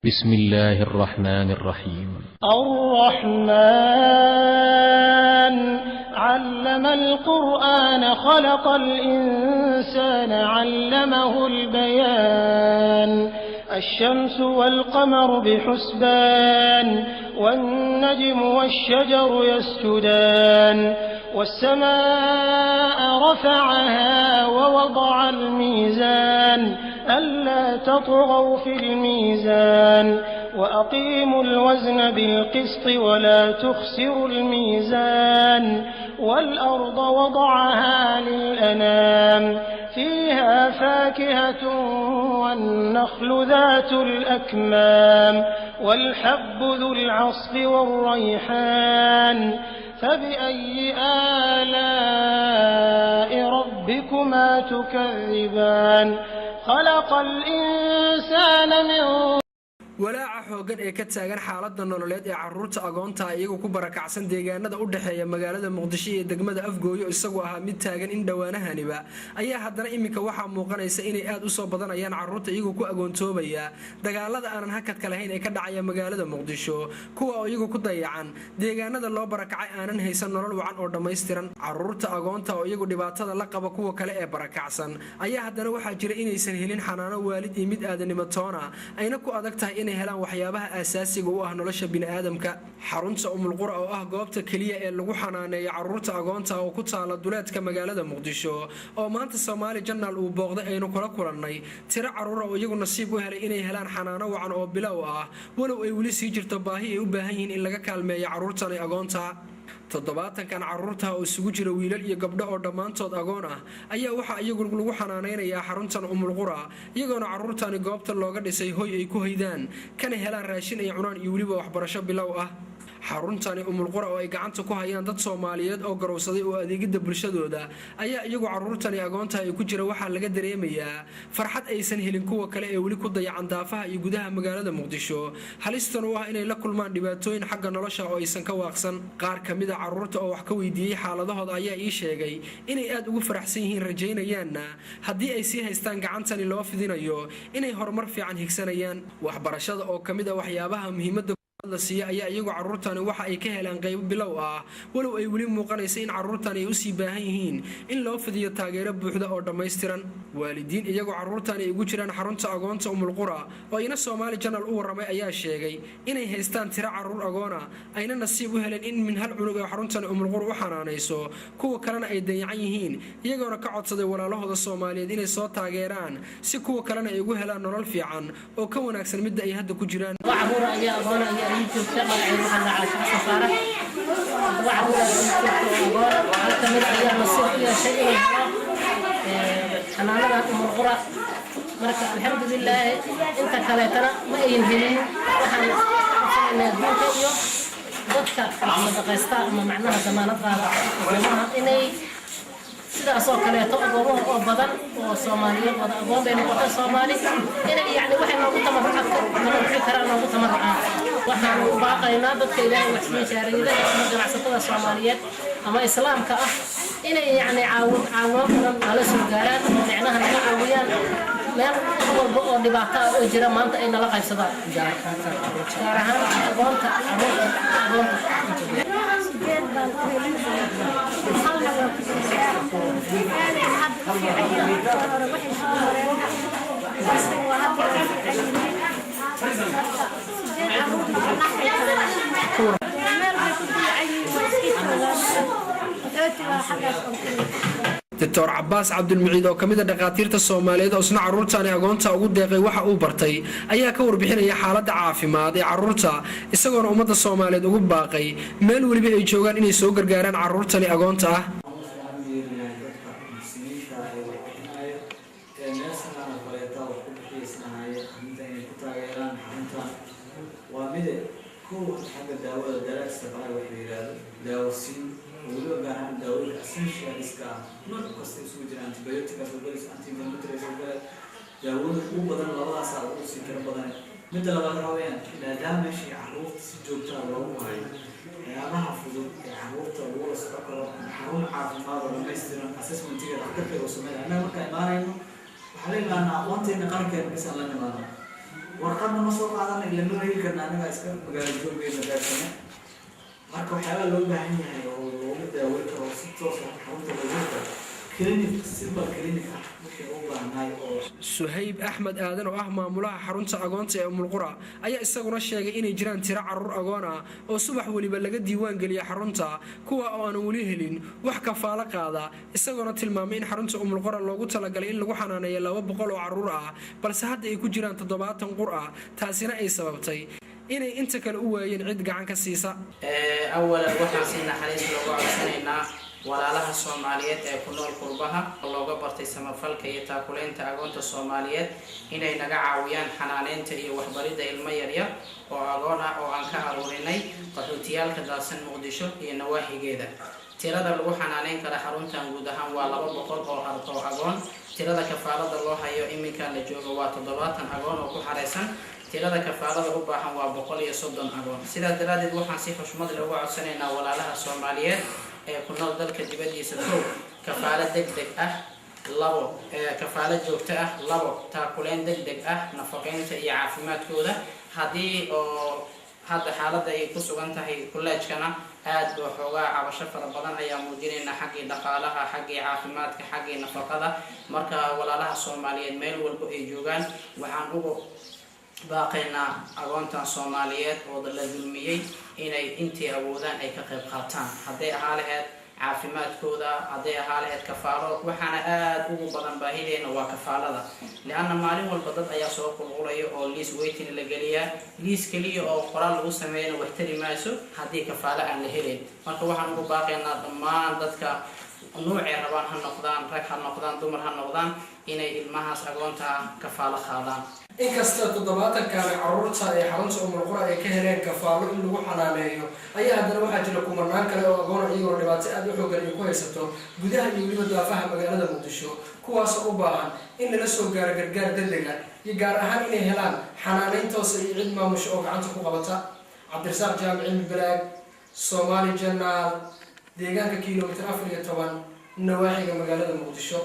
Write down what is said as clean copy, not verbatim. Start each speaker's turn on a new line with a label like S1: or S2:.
S1: بسم الله الرحمن الرحيم.
S2: الرحمن علم القرآن خلق الإنسان علمه البيان الشمس والقمر بحسبان والنجم والشجر يسجدان والسماء رفعها ووضع الميزان ألا تطغوا في الميزان وأقيموا الوزن بالقسط ولا تخسروا الميزان والأرض وضعها للأنام فيها فاكهة والنخل ذات الأكمام والحب ذو العصف والريحان فبأي آلاء ربكما تكذبان خلق الإنسان من
S3: walaaca xoogan ee ka taagan xaaladda nololeed ee carruurta agoonta iyagu ku barakacsan deegaanada u dhaxeeya magaalada Muqdisho iyo degmada Afgooyo isagoo ahaa mid taagan in dhawaanahaniba ayaa haddana iminka waxaa muuqanaysa inay aad u soo badanayaan carruurta iyagu ku agoontoobaya dagaalada aanan hakadka lahayn ee ka dhacaya magaalada Muqdisho kuwa iyagu ku dayacan deegaanada loo barakacay aanan haysan nolol wacan oo dhameystiran carruurta agoonta oo iyagu dhibaatada la qaba kuwa kale ee barakacsan ayaa haddana waxaa jira inaysan helin xanaano waalid iyo mid aadanimo toona ayna ku adag tahay helaan waxyaabaha asaasiga u ah nolosha bini'aadamka xarunta umulqura oo ah goobta kaliya ee lagu xanaaneeyo carruurta agoonta oo ku taala duleedka magaalada Muqdisho oo maanta Soomaali Journal uu booqday aynu kula kulannay tiro carruur oo iyagu nasiib u helay inay helaan xanaano wacan oo bilow ah walow ay wali sii jirto baahi ay u baahan yihiin in laga kaalmeeyo carruurtan agoonta toddobaatankan carruurta oo isugu jira wiilal iyo gabdho oo dhammaantood agoon ah ayaa waxa iyagu lagu xanaaneynayaa xaruntan umulqura iyagoona carruurtani goobta looga dhisay hoy ay ku haydaan kana helaan raashin ay cunaan iyo waliba waxbarasho bilow ah xaruntani umulqura oo ay gacanta ku hayaan dad Soomaaliyeed oo garowsaday oo adeegida bulshadooda ayaa iyagu carruurtani agoonta ay ku jira waxa laga dareemayaa farxad aysan helin kuwa kale ee wali ku dayacan daafaha iyo gudaha magaalada Muqdisho halistan waa inay la kulmaan dhibaatooyin xagga nolosha oo aysan ka waaqsan qaar kamid ah carruurta oo wax ka weydiiyay xaaladahooda ayaa ii sheegay inay aad ugu faraxsan yihiin rajaynayaanna haddii ay sii haystaan gacantani loo fidinayo inay horumar fiican higsanayaan waxbarashada oo kamid ah waxyaabaha muhiimadda la siiya ayaa iyagu carruurtani waxa ay ka helaan qayb bilow ah walow ay wali muuqanaysa in carruurtani u sii baahan yihiin in loo fidiyo taageero buuxda oo dhameystiran waalidiin iyagu carruurtani ugu jiraan xarunta agoonta umulqura oo ina Soomaali Journal u waramay ayaa sheegay inay haystaan tiro carruur agoona ayna nasiib u heleen in min hal cunug ee xaruntani umulqura u xanaanayso kuwa kalena ay dayacan yihiin iyagoona ka codsaday walaalahooda Soomaaliyeed inay soo taageeraan si kuwa kalena ay ugu helaan nolol fiican oo ka wanaagsan midda ay hadda ku jiraan
S4: يوتيوب شغل محل عاشق سفارة وعبود يوتيوب حتى من أيام الصيف فيها شيء أنا على القرى مركز الحمد لله أنت كلاتنا ما ينهني وحنا ندوك اليوم ذكر ما تقصتها ما معناها زمان هذا وما إني sida soo kale todobo oo badan oo Soomaaliyeed wada aqoon been qoto Soomaali inay yani waxay noogu tamarrucaan waxaan u baaqaynaa dadka Ilaahay wax sii shaariyada ama ganacsatada Soomaaliyeed ama islaamka ah inay yani caawin ala soo gaaraan macnaha naga caawiyaan meel walba oo dhibaato oo jira maanta ay nala qaybsadaan gaar ahaan aqoonta
S3: دكتور عباس عبد المعيد oo kamid ah dhaqaatiirta Soomaaliyeed oo isna carruurtani agoonta ugu deeqay waxa uu bartay ayaa ka warbixinaya xaaladda caafimaad ee carruurta isagoona ummadda Soomaaliyeed ugu baaqay meel waliba ay joogaan inay soo gargaaraan carruurtani agoonta ah
S5: ولو كان داوود أسنشيا إسكا نور قصة سوجر أنتيبيوتيكا سوبرس أنتيبيوتيكا سوبر داوود هو بدن الله سال وسكر بدن مثل هذا الروين إذا دام شيء عروض سجوتا وروما يا ما حفظوا عروض الورس أقرب حرام عارف هذا لما يصير أساس من تيجي أكثر وسمع أنا ما كان ما إنه وحلينا أنا وانت إن قرن كان مثلا لنا warqadna ma soo qaadan ila ma heli karna anaga iska magaalo joogayna gaarsiina marka waxyaaba loo baahan yahay oo loogu daaweyn karo si toos ah xarunta loogu daro clinic simple clinic ah wixii u baahnay oo
S3: Suhayb Axmed Aadan oo ah maamulaha xarunta agoonta ee Umulqura ayaa isaguna sheegay inay jiraan tiro carruur agoon ah oo subax waliba laga diiwaan geliyo xarunta kuwa oo aan wali helin wax kafaalo qaada isaguna tilmaamay in xarunta Umulqura loogu talagalay in lagu xanaaneeyo 200 oo carruur ah balse hadda ay ku jiraan 70 qur ah taasina ay sababtay inay inta kale u waayeen cid gacan ka siisa
S6: awalan waxaan si naxariis loogu codsanaynaa walaalaha Soomaaliyeed ee ku nool qurbaha looga bartay samafalka iyo taakuleynta agoonta Soomaaliyeed inay naga caawiyaan xanaaneynta iyo waxbaridda ilmo yaryar oo agoon ah oo aan ka aruurinay qaxootiyaalka daadsan Muqdisho iyo nawaaxigeeda tirada lagu xanaaneyn kara xaruntan guud ahaan waa 200 oo agoon tirada kafaalada loo hayo iminka la joogo waa 70 agoon oo ku xareysan tirada kafaalada u baahan waa 130 agoon sidaas daraadeed waxaan si xushmad leh ugu codsanaynaa walaalaha Soomaaliyeed ee ku nool dalka dibadiisa kafaalo degdeg ah labo kafaalo joogto ah labo taakuleen degdeg ah nafaqeynta iyo caafimaadkooda hadii oo hadda xaaladda ay ku sugan tahay kuleejkana aad oo xoogaa cabasho fara badan ayaa muujinayna xaggii dhaqaalaha xaggii caafimaadka xaggii nafaqada marka walaalaha Soomaaliyeed meel walba ay joogaan waxaan ugu baaqayna agoontan Soomaaliyeed oo la dulmiyay inay intii awoodaan ay ka qayb qaataan haday ahaaleed caafimaadkooda haday ahaaleed kafaalo waxaana aad ugu badan baahideena waa kafaalada laana maalin walba dad ayaa soo qulqulaya oo liis weytin la galiya liis kaliya oo qoraal lagu sameeyo wax tari maaso hadii kafaalo aan la helin marka waxaan ugu baaqaynaa dhammaan dadka nuucay rabaan ha noqdaan rag ha noqdaan dumar ha noqdaan inay ilmahaas agoonta kafaalo qaadaan
S3: inkasta 70 kaale carruurta ee xarunta Umulqura ay ka heleen kafaalo in lagu xanaaneeyo ayaa haddana waxaa jira kumanaan kale oo agoon iyagoo dhibaato aad u xooggan ay ku haysato gudaha iyo weliba daafaha magaalada Muqdisho kuwaas oo u baahan in lala soo gaaro gargaar degdeg ah iyo gaar ahaan inay helaan xanaaneyn toos ah iyo cid maamusho oo gacanta ku qabata Cabdirasaaq Jaamici Balaag Somali Journal deegaanka kiiloomitir 14 nawaaxiga magaalada Muqdisho